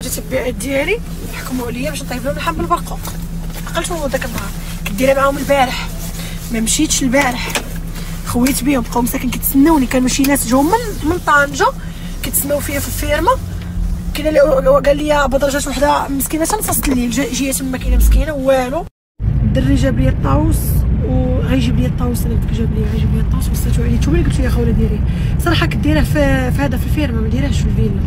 المتتبعات ديالي حكموا عليا باش نطيب لهم اللحم بالبرقوق. عقلتوا داك النهار كنت دايره معاهم البارح، ما مشيتش البارح، خويت بهم بقاو مساكن كيتسناوني. كانوا شي ناس جاو من طنجه كيتسناو فيا في الفيرما. كاين اللي قال لي بدرجات وحده مسكينه حتى نص الليل جايه تما كاينه مسكينه والو. الدري جاب لي الطاووس وغيجيب لي الطاووس، انا قلت جاب لي غيجيب لي الطاووس وصيتو عليه. نتوما اللي قلتو لي خوله ديريه صراحه كديره في هذا في الفيرما، ما ديرهاش في الفيلا،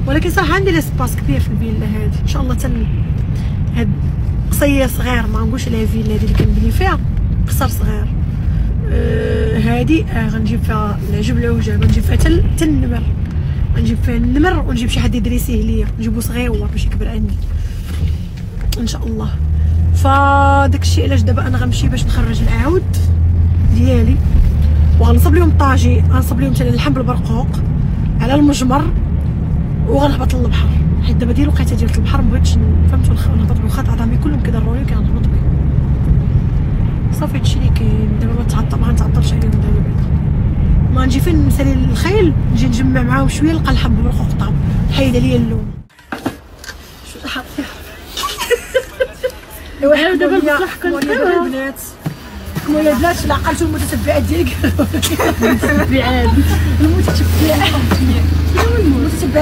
ولكن صراحه عندي ليسباس كبير في الفيلا هذه. ان شاء الله هاد قصيه صغير، ما نقولش عليها فيلا هذه اللي كنبني فيها، قصر صغير. هادي غنجيب فيها العجب العوجاب، غنجيب فيها حتى النمر، غنجيب فيها النمر ونجيب شي حد يدريسيه ليا، نجيبو صغيور باش يكبر عندي ان شاء الله. فداك الشيء علاش دابا انا غنمشي باش نخرج العود ديالي وغنصب لهم طاجي، غنصب لهم حتى اللحم بالبرقوق على المجمر وغنهبط للبحر، حيت دابا ديال الوقيته ديال البحر مبغيتش فهمتوا نهبط بالخط عظامي كلهم كيضروني وكنهبط بهم. صافي هادشي اللي كاين دابا. ما غنتعطلش عليهم دابا، ما نجي فين نسالي الخيل نجي نجمع معاهم شويه نلقى اللحم بالبرقوق طاب حيد عليا اللوم. شو حاط فيها ايوا دابا البنات البنات لا عقلتوا المتتبعات ديالي المتتبعات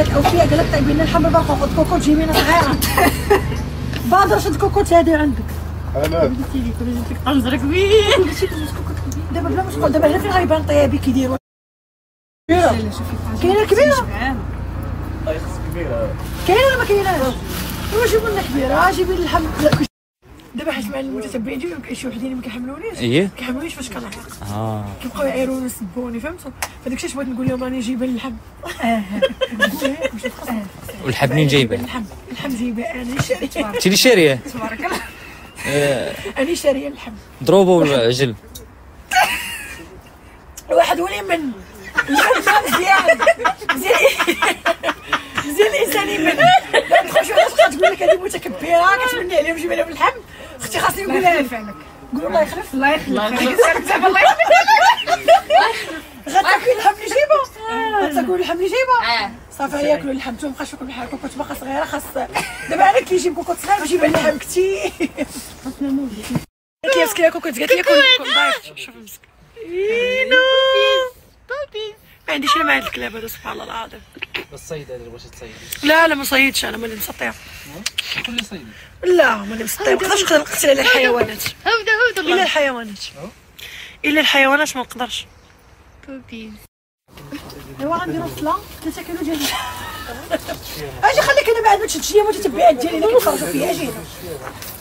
الاوفياء قال لك طيبي لنا اللحم بالبرقوق كوكوط جيبينا صغيره. بادر شد كوكوط هذه عندك. انا قلتي لي كون جبت لك طنجره كبير دابا بلا ما تقول. دابا هنا فين غيبان طيابي كيديروا كاينه كبيره، كاينه ولا ما كايناش؟ ايوا جيبوا لنا كبيره، جيبي اللحم. دابا حيت مع المتتبعين ديالي كاين شي وحدين ما كيحملونيش، كيحملونيش فاش كنعيق، كيبقاو يعيروني يسبوني فهمتوا. فداك الشيء بغيت نقول لهم راني جايبه اللحم. واللحم منين جايبه؟ اللحم جايبه انا شاريه. انت اللي شاريه؟ تبارك الله. انا شاريه اللحم. ضروبه ولا عجل؟ واحد ولي من مزيان مزيان الانسان يمن. تخرج واحد تقول لك هذه متكبره كتمني عليهم جيب لهم اللحم. اختي خاصني نقولها لها فعلك، قول الله يخلف. الله يخلف الله يخلف الله يخلف. غتاكلي اللحم اللي جايبه، غتاكلي اللحم اللي جايبه صافي ياكلوا اللحم. نتوما مابقاش تاكلوا بحال كوكوط باقا صغيره. خاص دابا انا كيجيب كوكوط صغير وجيب اللحم كثير. قالت لي مسكينه كوكوط، قالت لي كل ضايق. شوف مسكينه ما عنديش انا مع هاد الكلاب هذا سبحان الله العظيم. الصيد هذا واش تصيدي؟ لا ما صيدش، انا ماني مسطيه. كل صيدي؟ لا ماني مسطيه، ما نقدرش نقتل على الحيوانات. الا الحيوانات، الا الحيوانات ما نقدرش. ايوا غنديرو الصله 3 كيلو ديال اجي خليك انا بعد ما تشدش ليا المتتبعات ديالي اللي كيتفرجوا فيا. اجي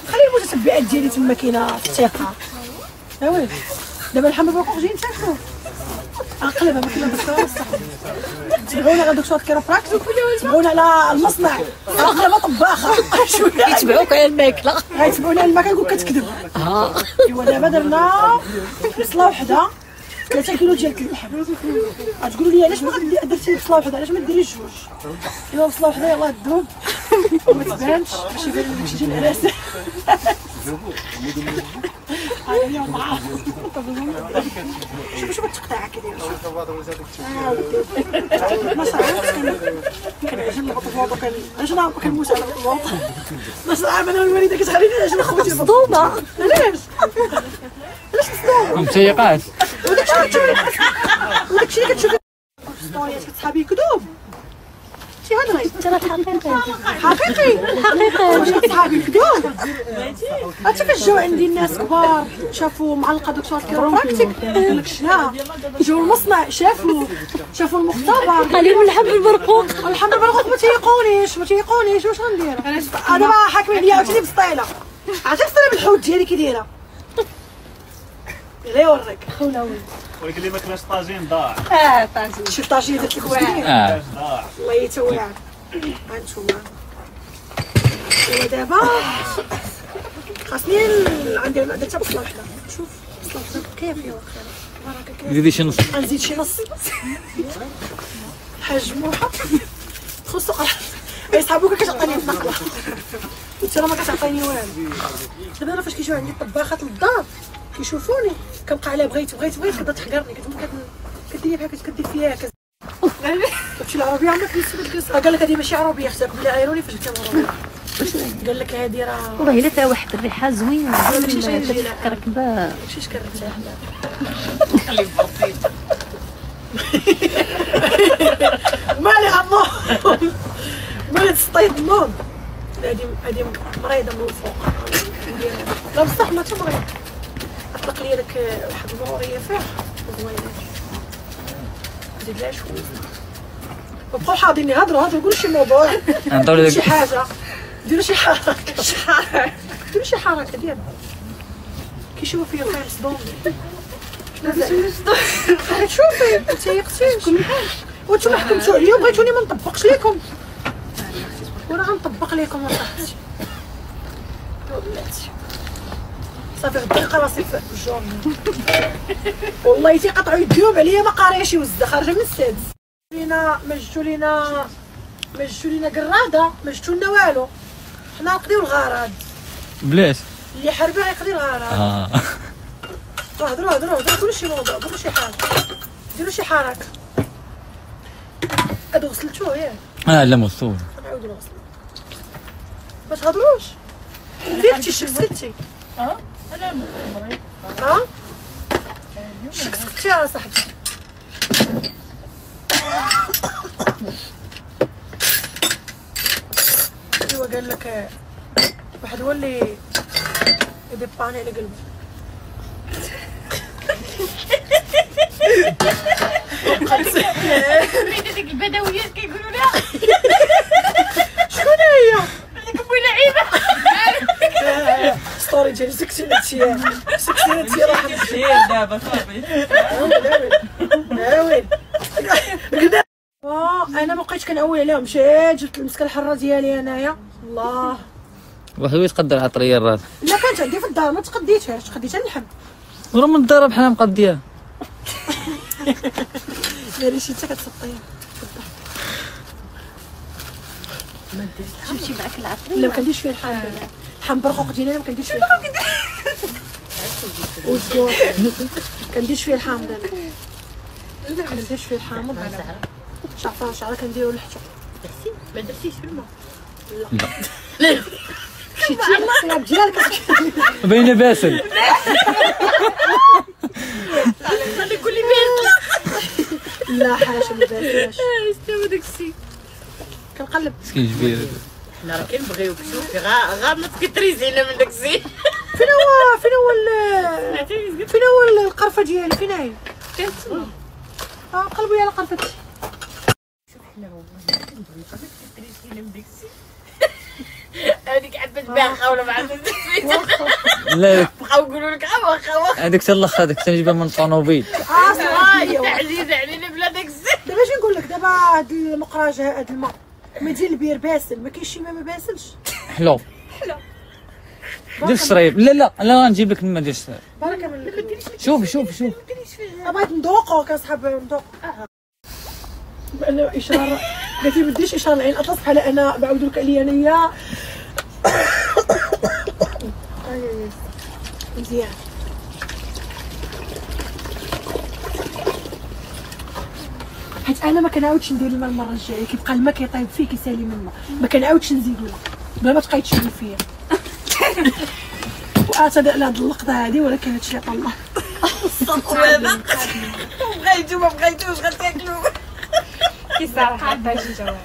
خلي المتتبعات ديالي تما كاينه في الثقه. ايوا دابا اللحم بالبرقوق جايين تاكلوه. غنقلبها ما كاينه بس تبعونا على دكتور كيروبراكتيك، تبعونا على المصنع، غنقلبها طباخه شويه يتبعوك على الماكله، غيتبعونا على الماكله نقول كتكذب. ايوا دابا درنا بصله وحده 3 كيلو ديال اللحم. غتقولوا لي علاش ما درتي بصله وحده، علاش ما ديريش جوج؟ ايوا بصله وحده يلاه تذوب وما تبانش باش يبان لك شي الراس. شوف التقطيعه كيدير. ما صافيش كنعجن البطبوط وكنعجن كنموت على البطبوط. باش نعرف انا الوالده كتخليني نعجن خوتي مصدومه. علاش؟ علاش مصدومه؟ متيقات. وداكشي اللي كتشوفي في ستوريات كتصحابي كذوب. هضري انت راه حقيقي واش صحابي كذوب. عرفتي كتجيو عندي الناس كبار شافوا معلقه دكتور كيروبراكتيك قال لك شنو جاو المصنع شافوا المختبر قال لهم اللحم بالبرقوق. اللحم بالبرقوق ما تيقونيش واش غندير انا؟ دابا حاكمين ليا عاوتاني بسطيله. عرفتي البسطيله بالحوت ديالي كي دايره. لا يوريك خوله ولكن اللي ما كانش طاجين ضاع. طاجين شي طاجين درت لك واعرين ضاع الله يتوعد. هانتوما ايوا دابا خاصني عندي درت بصله وحده. شوف بصله وحده كافيه واخا بركه كافيه. زيدي شي نص. غنزيد شي نص حاج موحه خصو يصحابوك كتعطيني النقله انت راه ما كتعطيني والو. دابا انا فاش كيجيو عندي الطباخات للدار كيشوفوني كنبقى على بغيت كتبدا تحقرني كتقول كدير بحال كدير فيها قلت له العربيه عمرك نسبت قال لك هذه ماشي عربيه خصك بلا عيروني فاش جبتها عربيه قال لك هذه راه والله الا تا واحد الريحه زوينه ماشي شي تفكرك با ماشي كنرتاح خليه بسيط. مالي عمو مالي تسطيط النوض هذه مريضه من الفوق لا بصح ما تمريض اطلق لي داك واحد الموريه فيه زوينه زيد لها شويه وبقاو حاضرين يهضروا قولوا شي موضوع نعطيو شي لك حاجه ديروا شي حركه ديروا شي حركه ديالنا كيشوفوا فيا فاهم صدومي شوفي انت يقتيش وانتم حكمتوا عليا وبغيتوني ما نطبقش لكم وانا غنطبق لكم وصاحبتي بلاتي صافي غدا نلقى راسي في الجورني والله تيقطعوا يديهم عليا ما قاريه شي وزه خارجه من السادس ما جبتوا لينا قراده ما جبتوا لنا والو حنا نقضيو الغرض بلاش. اللي حربي غيقضي الغرض هضروا قولوا شي موضوع قولوا شي حاجه ديروا شي حركه هادو غسلتوه ياك لا مغسول. نعاودو نغسلو ما تهضروش درتي شكسكتي انا مريض شكسكتي يا صاحبتي ايوا قال لك واحد هو اللي يدباني على قلبه هذيك البدويات كيقولوا لها شكون هي هذيك بوي لعيبه ستوري ديالي سكتينا انتي راه دابا صافي. وين انا ما بقيتش كنعول عليهم مشيت جبت المسكه الحره ديالي انايا الله واحد يتقدر على طريه الراس. لا كانت عندي في الدار ما تقديتهاش تقديتها اللحم وراه من الدار بحال مقديه. داري شي حتى كتسطيها جبتي معاك العطريه لا ما كنديرش فيه اللحم برقوق ديالي ما كنديرش فيه اللحم والزور كنديرش فيه اللحم انا ما كنديرش فيه اللحم شعره كنديرو لحته ما درتيش في الماء مشيتي الحساب ديالك باينه باسل. خلي كل بيت لا حاشا ما بانش استوى داك الشيء كنقلب مسكين جبير. حنا راه كنبغيوك شوفي غا ما تكتريزينا من داك الشيء فين هو القرفه ديالي فين هي قلبوا لي على قرفتي هذيك عبت بها خاوله مع لا بقاو يقولوا لك واخا هذيك تلخ هذيك تنجيبها من طونوبيل. تعزيز علينا بلا داك الشيء دابا اش نقول لك دابا هاد المقراجه هاد الماء ما ديال البير باسل ما كاينش شي ما باسلش حلو دير الشريب. لا غنجيب لك الماء ديال الشريب. بركه من شوفي بغيت ندوقو كنصحاب ندوق انا اشاره قالت لي ما ديرش اشاره العين اطلس بحال انا بعاود لك عليا انايا مزيان حيت انا ما كنعاودش ندير الماء المره الجايه كيبقى الماء كيطيب فيه كيسالي من الماء ما كنعاودش نزيد الماء بلا ما تبقاي تشوفي فيا واعتذر على هاد اللقطه هادي ولكن هادشي عطا الله بغيتو ما بغيتوش غتاكلوا صراحه باش جواب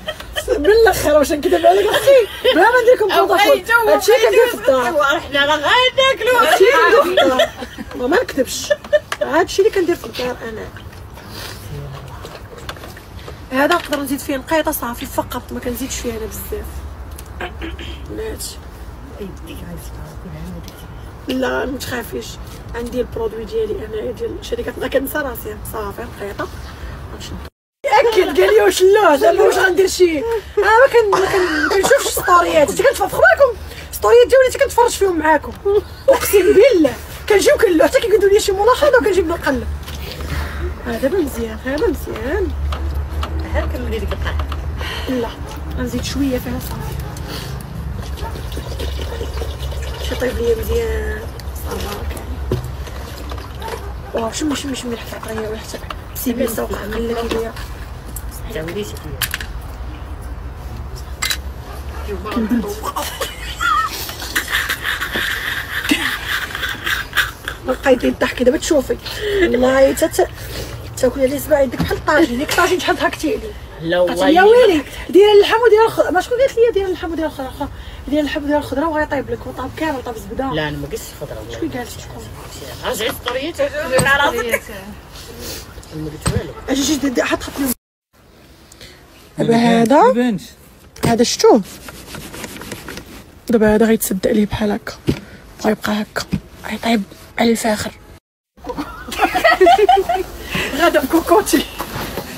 من الاخر واش نكذب عليك اختي بلا ما ندير لكم بروطوكول هادشي كندير في الدار حنا راه غناكلوا هادشي كندير في الدار وما نكذبش هادشي اللي كندير في الدار انا هذا نقدر نزيد فيه نقيطه صافي فقط ما كنزيدش فيه انا بزاف هادشي لا ما تخافيش عندي البرودوي ديالي انا ديال شركه كنسى راسي صافي نقيطه اكد قال لي واش لا زعما واش غندير شي ما كنشوفش ستوريات حتى كنتفرج معاكم ستوريات ديالي حتى كنتفرج فيهم معاكم اقسم بالله كنجيو كنلو حتى كيقولوا لي شي ملاحظه وكنجيب نقلب هذا مزيان ها كنولي لك القاع لا غنزيد شويه فيها صافي شي طيب ليا مزيان صافي واه شمي ريحه الطريه ولا حتى سيبي سوق قلة كبيره تعاوديش بقيتي تضحكي دابا تشوفي والله تاكلي عليه سبع يدك بحال الطاجين، ديك الطاجين شحال ضحكتي عليه. لا قالت والله لي يا ويلي دير اللحم ودير الخضره، ما شكون قالت لي دير اللحم ودير الخضره، دير اللحم ودير الخضره وغيطيب لك وطاب كامل طاب زبده. لا انا ما قلتش الخضره والله. شكون قالت شكون؟ رجعي الطريات على راسك. ما قلت والو. اجي حط لهم دابا هذا هذا شفتوه دابا هذا غيتصدق ليه بحال هكا غيبقى هكا غيطيب على الفاخر. غادا بكوكوتي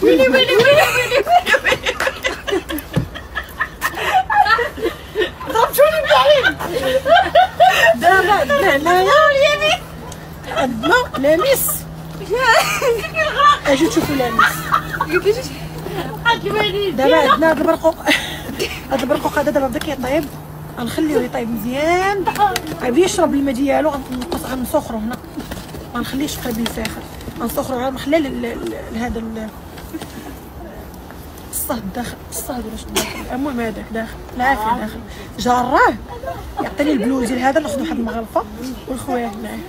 ويلي ويلي ويلي ويلي ضربتوني بالعين. دابا لا يا عندنا لاميس اجي تشوفوا لاميس. دابا عندنا هاد البرقوق هاد البرقوق هذا دابا بدا كيطيب غنخليوه يطيب مزيان غيبدا يشرب الماء ديالو غنسخرو هنا ما نخليش قريب للفاخر غنسخرو على خلال هذا الصهد داخل الصهد ولا شنو داخل المهم هذاك داخل العافيه داخل جراه يعطيني البلوز ديال هذا ناخذ واحد المغرفه والخويا هنايا.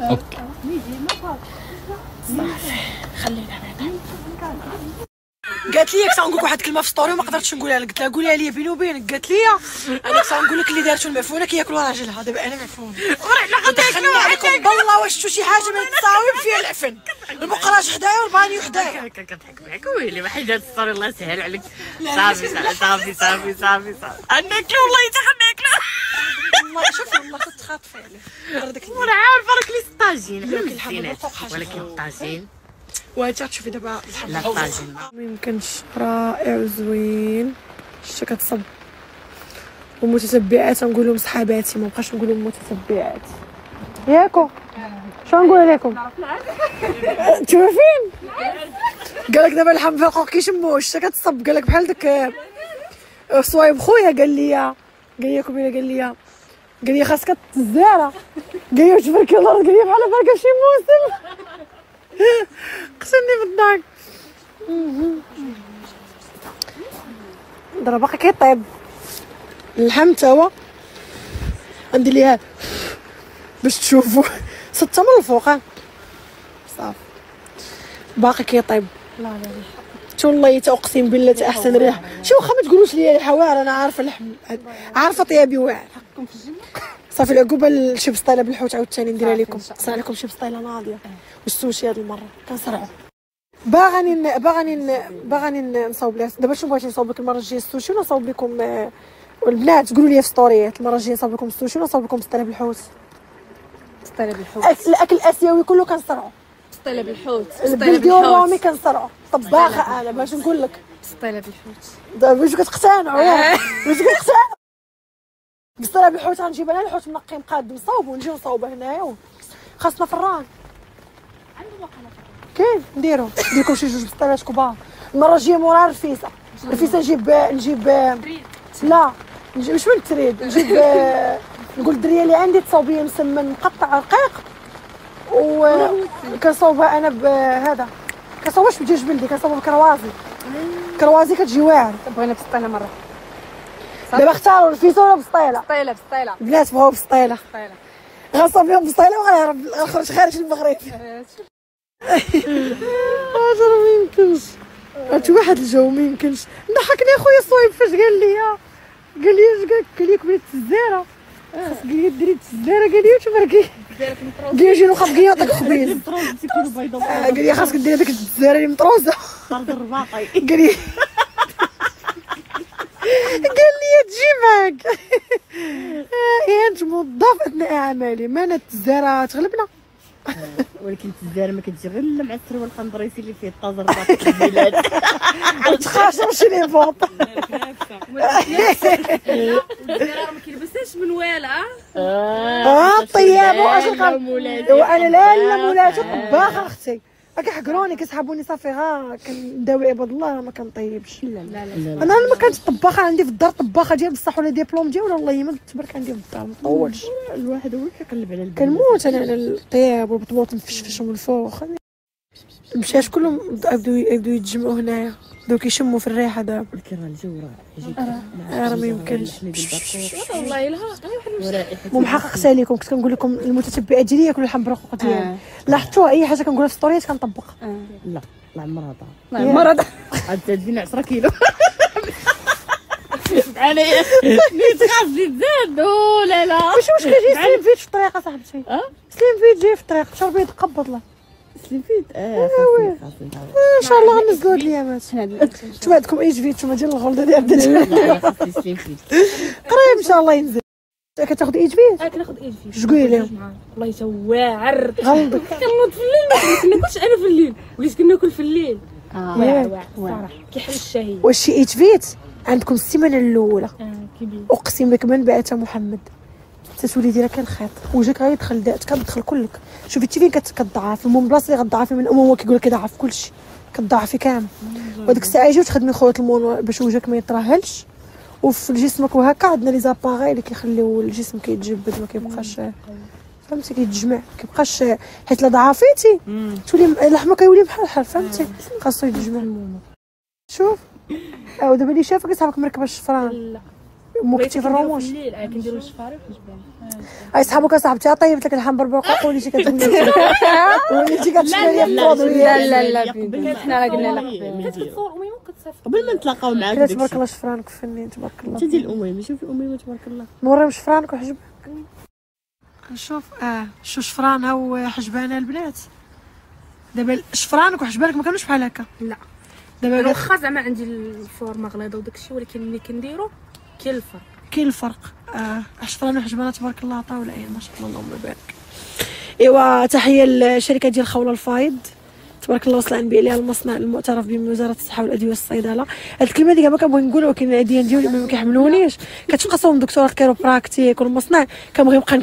اوكي صافي خليه دابا قالت لي كنت غنقول لك واحد الكلمه في ستوري وما قدرتش نقولها لك، قلت لها قولها لي بيني وبينك. قالت لي انا كنت غنقول لك اللي دارتو المعفونه كياكلوا راجلها، دابا انا معفونه ورحنا غندخلني عليكم بالله واش شفتوا شي حاجه من التصاوير فيها العفن المقراج حدايا والبانيو حدايا. كنضحك معاك ويلي ما حيد هاد الصوري الله يسهل عليك. صافي صافي صافي صافي انا ناكلو والله حتى خناكلو والله شوفي والله تتخاطفي عليه غير داك وانا عارفه راك لي الطاجين ولكن الحمد ولكن الطاجين وانت تشوفي دابا لا الطاجين ميمكنش رائع وزوين. شتي كتصب ومتتبعات نقول لهم صحاباتي ما بقاش نقول لهم متتبعات ياكو شنو نقول لكم شوفين قال لك دابا اللحم فوق كيشموه شتي كتصب قال لك بحال داك صوايب خويا قال لي كبيره قال لي خاصك الزاره قال لي واش بركي الارض قال لي بحال بركه فشي موسم قسمني بالضحك. دابا باقي كيطيب اللحم تا هو غندير ليها باش تشوفوا سته من الفوق صافي باقي كيطيب. لا والله تا اقسم بالله تا احسن ريحه. شي واخا ما تقولوش لي ريحه واعره انا عارفه اللحم عارفه طيابي واعر. صافي العقوبه لشي بسطيله بالحوت عاوتاني نديرها لكم. صار لكم شي بسطيله ناضيه والسوشي هاد المره كنصرعوا. باغاني نصاوب لها دابا. شنو بغيتي نصاوب لك المره الجايه السوشي ولا نصاوب لكم والبنات قولوا لي في ستوريات المره الجايه نصاوب لكم السوشي ولا نصاوب لكم بسطيله بالحوت. بسطيله بالحوت الاكل الاسيوي كله كنصرعوا. بسطيله بالحوت البلدي والرومي كنصرعوا. طباخه انا باش نقول لك بسطيله بالحوت. دابا واش كتقتنعوا واش كتقتنعوا بسطيله بالحوت غنجيب انا الحوت منقي مقاد مصاوب ونجيو نصاوبه هنايا. خاصنا فران كاين نديرو لكم شي جوج بسطيلات كبار. المره الجايه مورا رفيسه نجيب لا نجيب مش من التريد نجيب نقول الدريه اللي عندي تصاوبيه مسمن مقطع رقيق وكنصاوبها انا بهذا كنصاوبهاش بدجاج بلدي كنصاوبها بكروازي كتجي واعره. بغينا بسطيله مره دابا اختاروا الفيسه ولا بسطيله. بسطيله البنات بغاو بسطيله غنصاوب لهم بسطيله وغنخرج خارج المغرب. هذا ما يمكنش هاتي واحد الجو ما يمكنش. ضحكني اخويا صويب فاش قال لي كبريت الزاره خاص قال لي ديري الزاره قال لي واش بركي قال لي جي نوقف كي يعطيك خبيز قال لي خاصك ديري ديك الزاره اللي مطروزه قال لي تجي معاك انت موظفه اعمالي ما انا الزاره تغلبنا. ولكن الزهره ما كتجي غير مع السروال الخنضريسي اللي فيه الطازر باقي البلاد تخاشر شي لي فوط. الزهره ما كيلبسهاش من والا طياب واش وانا لا مولاتو طباخه اختي كيحقروني كيسحبوني صافي كنداوي عباد الله ما كنطيبش. لا انا ما كانت طباخه عندي في الدار طباخه ديال بصح ولا ديبلوم ديالي والله ما تبارك عندي في الدار ما طولش. الواحد هو كيقلب على البلاد كنموت انا على الطياب والبطبوط نفشفش من الفوق. المشاش كلهم بداو يتجمعوا هنايا. دوك يشموا في الريحه دابا. ولكن راه الجو راه يجيك راه ما يمكنش. والله لها محققت عليكم، كنت كنقول لكم المتتبعات ديالي ياكلوا اللحم بالرقوق ديالي. لاحظتوا اي حاجه كنقولها في ستوريات كنطبقها. لا لا عمرها ضاع. مرض عاد تدينا 10 كيلو. علي نتخاف زيد لا لا ماشي مشكل، جاي سليم فيت في الطريق صاحبتي. سليم فيت جاي في الطريق شربي يتقبض له. سليم فيت خاصني ان شاء الله غنزلوا هاد الايامات. نتوما عندكم اي فيت نتوما ديال الغلظه ديال عبد الجلال خاصني سليم فيت قريب ان شاء الله ينزل. كتاخذ ايج فيت؟ كناخذ ايج فيت. شكون لهم؟ والله تا واعر غلظك. كنوض في الليل ما كناكلش انا في الليل، وليت كناكل في الليل. واعر الصراحه كيحل الشهيه. واش شي ايج فيت عندكم السيمانه الاولى كيبين اقسم لك من بعتها محمد تتولي ديرها كنخيط وجهك غيدخل كتدخل كلك. شوفي انت فين كتضعفي من بلاصه اللي غتضعفي من هو كيقول لك كيضعف كلشي كتضعفي كامل. وديك الساعه يجيو تخدمي خويا المون باش وجهك ما يطرهلش وفي جسمك. وهكا عندنا لي زاباغي اللي كيخليو الجسم كيتجبد ما كيبقاش فهمتي كيتجمع كيبقاش حيت لا ضعفيتي تولي لحمك كيولي بحال فهمتي خاصو يتجمع. شوف او دابا اللي شافك يصحابك مركبه الشفران لا مكتي في الرموش الليل كنديروا الشفاري في الجبال. اي صحابك اصاحبتي طيبت لك اللحم بالبرقوق وليتي كتقولي وليتي كتشري لي البرودوي. لا حنا راه قلنا لا كتصور امي ما كتصيفط قبل ما نتلاقاو معاك كلا تبارك الله شفرانك فنين تبارك الله. انت ديال اميمه شوفي اميمه تبارك الله نوريهم شفرانك وحجبك. نشوف شو شفرانها وحجبانها البنات. دابا شفرانك وحجبانك ما كانوش بحال هكا. لا دابا واخا زعما عندي الفورمه غليظه وداكشي ولكن ملي كنديرو كاين الفرق. كاين الفرق. شفران وحجبانها تبارك الله طاوله ما شاء الله اللهم بارك. ايوا تحيه للشركه ديال خوله الفايض تبارك الله وصل نبيع ليها المصنع المعترف به من وزاره الصحه والادويه والصيدله. هاد الكلمه اللي كاع ما كنبغي نقولها ولكن العيديان ديالي ما كيحملونيش كتبقى دكتوره الكيروبراكتيك والمصنع كنبغي نبقى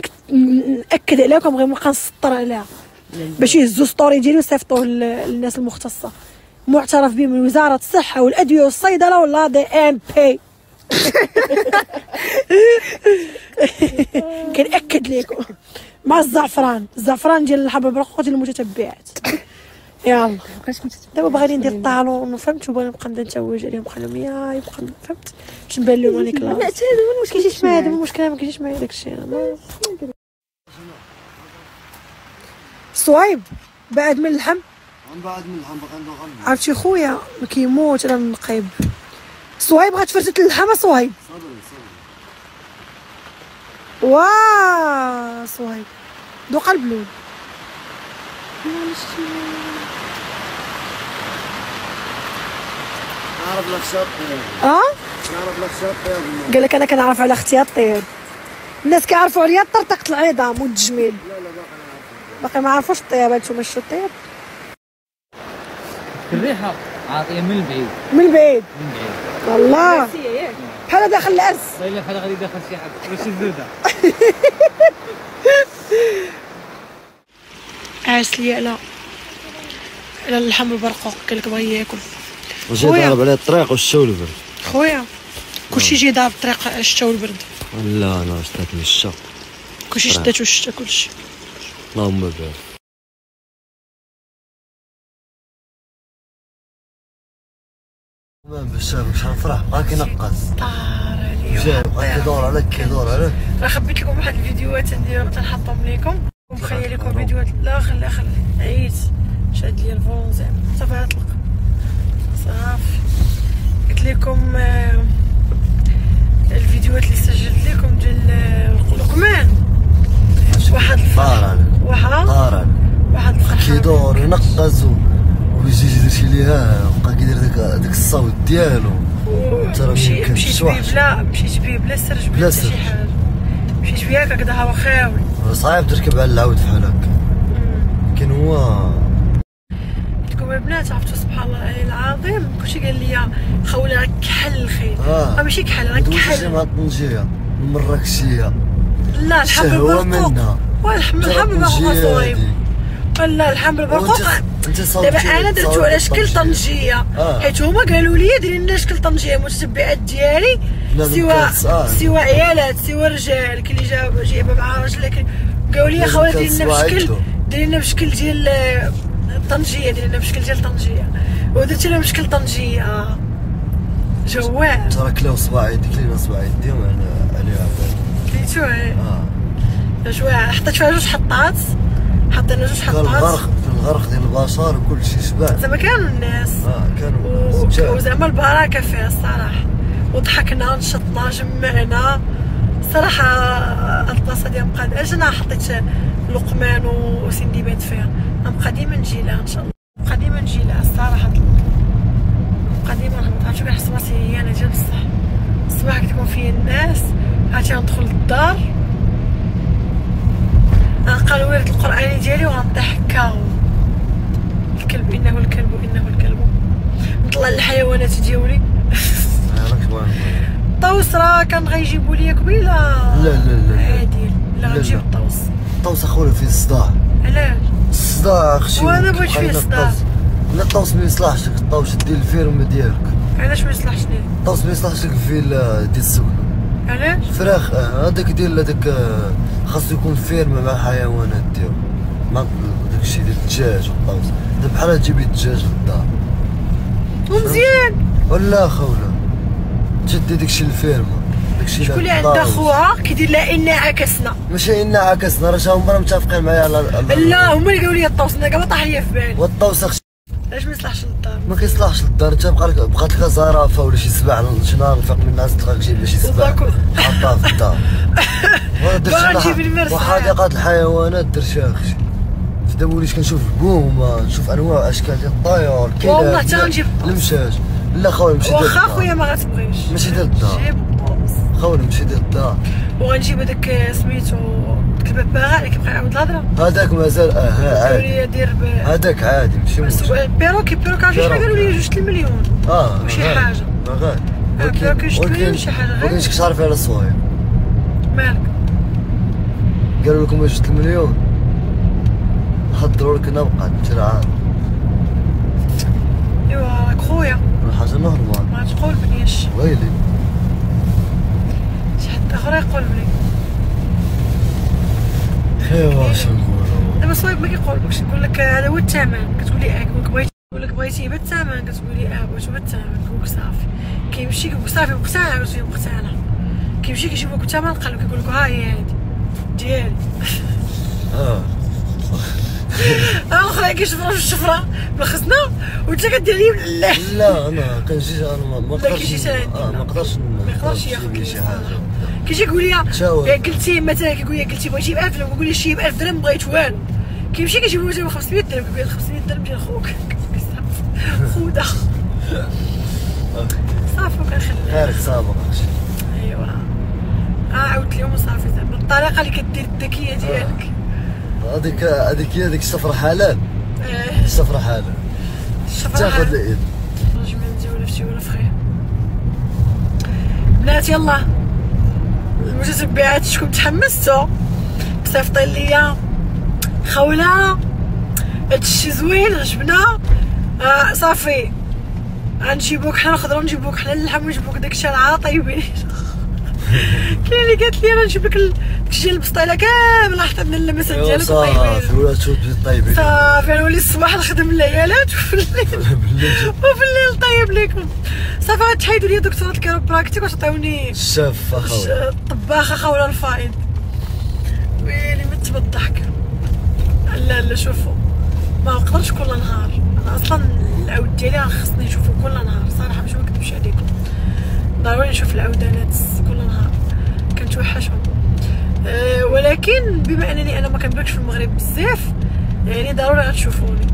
ناكد عليها وكنبغي نبقى نسطر عليها باش يهزوا ستوري ديالي ويصيفطوه للناس المختصه. معترف به من وزاره الصحه والادويه والصيدله ولا دي ام بي. كنأكد لكم مع الزعفران ديال اللحم بالبرقوق ديال المتتبعات. يلا دابا باغي ندير الطالون فهمت وباغي نبقى نتوج عليهم نقول لهم يا يبقى فهمت باش نبان لهم راني كلاس. لا هذا هو المشكل كيجيش معايا دابا المشكله ما كيجيش معايا داكشي. صوايب بعد من اللحم بعد من اللحم باغي ندوغ. عرفتي خويا ما كيموت راه النقيب. صوايب غتفرتت اللحم صوايب. واه صوايب دوق البلود. نعرف لك شاطين. نعرف لك شاطين. قال لك انا كنعرف على اختي الطيب. الناس كيعرفوا عليا طرطقه العظام والتجميل. باقي ما عرفوش الطيب. هانتوما شتو الطيب الريحه عاطيه من البعيد من بعيد والله بحال داخل العرس. الا بحال غادي داخل شي حد واش الزوده. عرس لي على اللحم بالبرقوق قال لك بغى ياكل. وجي ضارب عليه الطريق والشتا والبرد. خويا كلشي جي ضارب الطريق الشتا والبرد. لا انا شتاتني الشتا كلشي شداتو الشتا كلشي. اللهم بارك. باش نفرح بقى كينقص. جا بقى كيدور عليك كيدور عليك. راه خبيت لكم واحد الفيديوهات نديرهم تنحطهم لكم ومخليه لكم فيديوهات. لا خلي عييت شاد لي الفون زعما صافي اطلق صافي. قلت لكم الفيديوهات اللي سجلت لكم ديال لقمان واحد الفرحه واحد الفرحه كيدور ينقز ويجي يدير شي ليها بقى كيدير داك الصوت ديالو. مشيت بيه بلا سرج بلا شي حاجه. مشيت بيه هكا هو خاوي. صعيب تركب على العود بحال هكا. كاين هو لكم البنات عرفتوا سبحان الله العظيم كلشي قال لي خوله راك كحل الخير. ماشي كحل راك كحل. مع الطنجيه المراكشيه. لا الحم بالبرقوق والحم بالبرقوق صويب. لا الحم بالبرقوق دابا انا درتو على شكل طنجيه حيت هما قالوا لي ديري لنا شكل طنجيه. متتبعات ديالي سواء عيالات سواء رجال كاين اللي جايبه مع راجل لكن قالوا لي خويا ديري لنا بشكل ديال الطنجيه. ديري لنا بشكل ديال الطنجيه ودرت لها مشكل طنجيه جوال ترى كلاو صباع يديك لينا صباع يديهم عليها كليتو جوال حطيت فيها جوج حطات حطينا جوج حطات في الغرق ديال البشر وكل شيء شبان زعما كانوا الناس كانوا وزعما البركه فيها الصراحه وضحكنا نشطنا جمعنا صراحه البلاصه ديال مقاد انا حطيت لقمان وسندبات فيها نبقى ديما نجي لها ان شاء الله نبقى ديما نجي لها الصراحه نبقى ديما نهبط عرفتي كنحس راسي هي انا ديال بصح الصباح كتكون فيا الناس عرفتي غندخل للدار غنلقى الورد القراني ديالي وغنطيح هكا الكلب انه الكلب انه الكلب نطلع للحيوانات ديالي الطوس راه كان غيجيبوا لي قبيله لا عادي لا غنجيب الطوس الطوس اخويا فيه الصداع علاش الصداع اختي وانا بغيت فيه الصداع لا الطوس ما يصلحش لك الطوس ديال الفيرما ديالك علاش ما يصلحش ليه الطوس ما يصلحش لك في ديال السكنه علاش الفراخ هذاك ديال هذاك خاصو يكون فيرما مع الحيوانات ديالو ما داكشي ديال الدجاج والطوس بحال تجيبي الدجاج للدار ومزيان ولا خوله تشدي داكشي الفيرما داكشي شكون اللي عندها خوها كيدير لها انا عكسنا ماشي انا عكسنا راه هما متفقين معايا على لا هما اللي قالوا لي الطوس انا كاع ما طاح ليا في بالي والطوس علاش ما يصلحش للدار ما كيصلحش للدار انت بقات لك زرافه ولا شي سبع شي نهار نفيق من الناس تلقاك جايب شي سبع حطها في الدار باغا نجيب المرسى وحديقه الحيوانات درتها اختي دابا وليت كنشوف البومه نشوف انواع اشكال ديال الطيور والله حتى غنجيب المشاش لا خويا نمشي ديال واخا خويا ما غتبغيش ماشي ديال الدار جيب خويا نمشي ديال الدار وغنجيب هذاك سميتو داك الببغاء اللي كيبقى يعاود الهضره هذاك مازال عادي دير هذاك عادي ماشي مشكل بيروكي عرفتي شحال قالوا لي 2 المليون وشي حاجه غالي بيروكي 2 المليون شي حاجه غير ولكن شكون عارف على الصوايا مالك قالوا لكم 2 المليون حضروا لك نبقى نمشي عاد ايوا راك خويا حاجه نورمال ما تقول بنيش ويلي شي حد اخر يقول بلي ايوا اش نقولوا دابا صايب ما كيقولكش يقول لك هذا هو الثمن كتقول لي بغيتي يقول لك بغيتي بالثمن كتقول لي بغيتو بالثمن كيقول لك صافي كيمشي كيقول صافي مقتنع قلت له مقتنع كيمشي كيجيب لك الثمن قال كيقول لك ها هي هادي ديالي الاخرى كيشفروا في الشفره بالخزنه وانت كدير لي لا لا انا كنجي انا ما نقدرش ياخذ شي حاجه كيجي يقول لي قلتي مثلا كيقول لي قلتي بغيتي ب 1000 كيقول لي شي ب 1000 درهم بغيت والو كيمشي كيجيب له 500 درهم كيقول لي 500 درهم ديال خوك خوده صافي وكنخلي خيرك سابق ايوا عاودت لهم وصافي زعما الطريقه اللي كدير الذكيه ديالك هذيك هي ديك السفره حلال السفره حلال تاخذ الايد نجم ندير ولا فشي ولا فخير بنات يلا المتتبعات شكون تحمستوا صيفطوا ليا خوله هادشي زوين عجبنا صافي غنجيبوك حنا نقدروا نجيبوك حنا اللحم ونجيبوك داكشي راه طيبين كاين اللي قالت لي راه نجيب لك داكشي ديال البسطيله كامله حتى من اللمسات ديالك طيبين صافي ولا تشوف طيبين صافي نولي الصباح نخدم العيالات وفي الليل طيب لكم صافي غتحيدوا لي دكتوره الكيروبراكتيك وتعطيوني الشاف اخويا الطباخه خوله الفايض ويلي مت بالضحك لا شوفوا ما نقدرش كل نهار انا اصلا العود ديالي خصني نشوفو كل نهار صراحه باش ما نكذبش عليكم ضروري نشوف العودانات كل نهار كنتوحشهم ولكن بما انني انا ما كنباتش في المغرب بزاف يعني ضروري غتشوفوني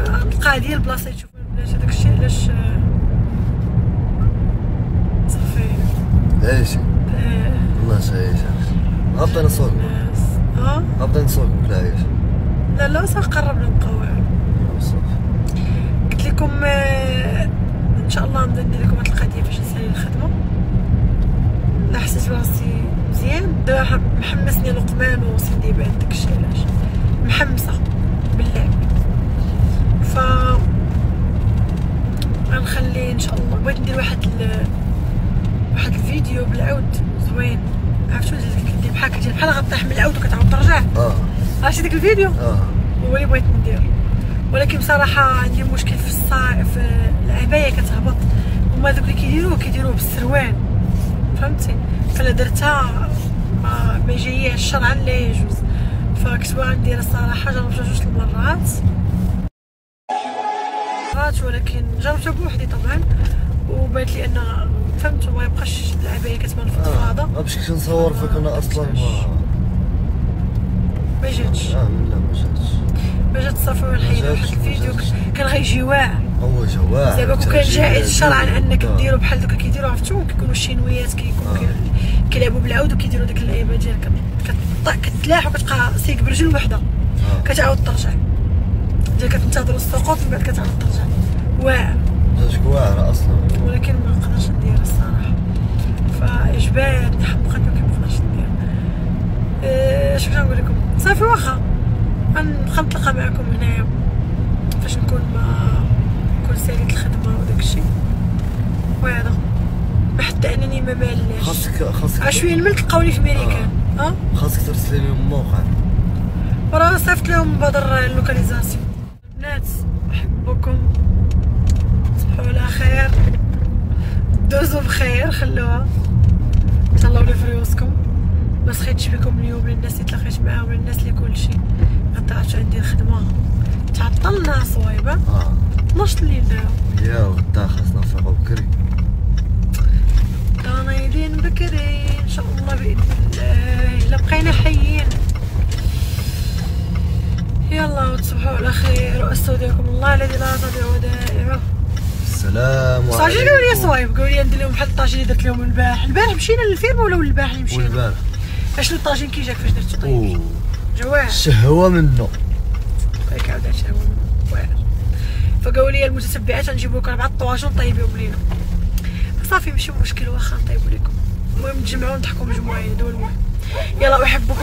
نلقى ديال البلاصه يشوفوني بلاش هداك الشيء علاش صافي عايشي والله عايش غابطين نصوت غابطين نصوت بالعيش لا صافي قربنا نبقاو قلت لكم ان شاء الله نبدا ندير لكم هاد القضيه فاش نسالي الخدمه لا حسيت براسي مزيان دابا محمسني لقمان وسنديبات داكشي علاش محمسه بالله ف غنخلي ان شاء الله بغيت ندير واحد الفيديو بالعود زوين عرفتوا كدير بحال غطيح من العود وكتعاود ترجع عرفتي داك الفيديو هو اللي بغيت ندير ولكن بصراحه عندي مشكل في العبايه كتهبط، هما دوك اللي كيديروه بالسروال فهمتي، فلا درتها ما جاياش شرعا لا يجوز، فكنت باغا ندير الصراحه. جربتها جوج المرات ولكن جربتها بوحدي طبعا، وبانت لي ان فهمتوا ما يبقاش العبايه كتبان فضفاضه. باش كنت نصور فيك انا اصلا ما جاتش. لا ما جاتش الصافي ونحيدو واحد الفيديو كان غيجي واعر. هو جواع زعما كون كان جائز شرعا انك ديرو بحال دوكا كيديرو عرفتو كيكونوا الشينويات كيلعبوا بالعود وكيديروا ديك اللعيبه ديالك كتلاح وكتبقى سيك برجل وحده كتعاود ترجع ديال كتنتظروا السقوط من بعد كتعاود ترجع واعر. جاتك واعره اصلا، ولكن ما نقدرش ندير الصراحه، فاجبارني حمقتني وما نقدرش ندير. اش بغيت نقول لكم صافي واخا غنتلاقى معكم هنايا فاش نكون ساليت الخدمه وداكشي وهذا، حتى انني ما مالناش. خاصك شويه الملك تلقاوني في ميريكان. خاصك ترسلي لهم الموقع، وراه صيفط لهم مبادر اللوكاليزاسيون. البنات احبكم، تصبحوا على خير، دوزوا بخير، خلوها تهلاو لي في ريوسكم. ما سخيتش بكم اليوم للناس اللي تلاقيت معاهم، للناس اللي كلشي غتعرفوا عندي الخدمه تعطلنا صويبه 12 الليل دابا يا غدا خاصنا نفيقو بكري، نايضين بكري ان شاء الله باذن الله الا بقينا حيين. يلا وتصبحوا على خير واستودعكم الله الذي لا تضيع ودائعه. السلام عليكم. صافي قالوا لي صوايب، قالوا لي ندير لهم بحال الطاجين اللي درت لهم البارح مشينا للفيلم ولا البارح اللي مشينا؟ والبارح اشنو الطاجين كي جاك فاش درتو طيب؟ جواع شهوه منه هيك عاودت شهوه منه واعر. فقالوا لي المتتبعات غنجيبوا لكم 4 طواجن طيبيهم لينا، صافي ماشي مشكل واخا نطيبوا لكم، المهم تجمعوا نضحكوا مجموعين هذا هو المهم. يلا احبكم.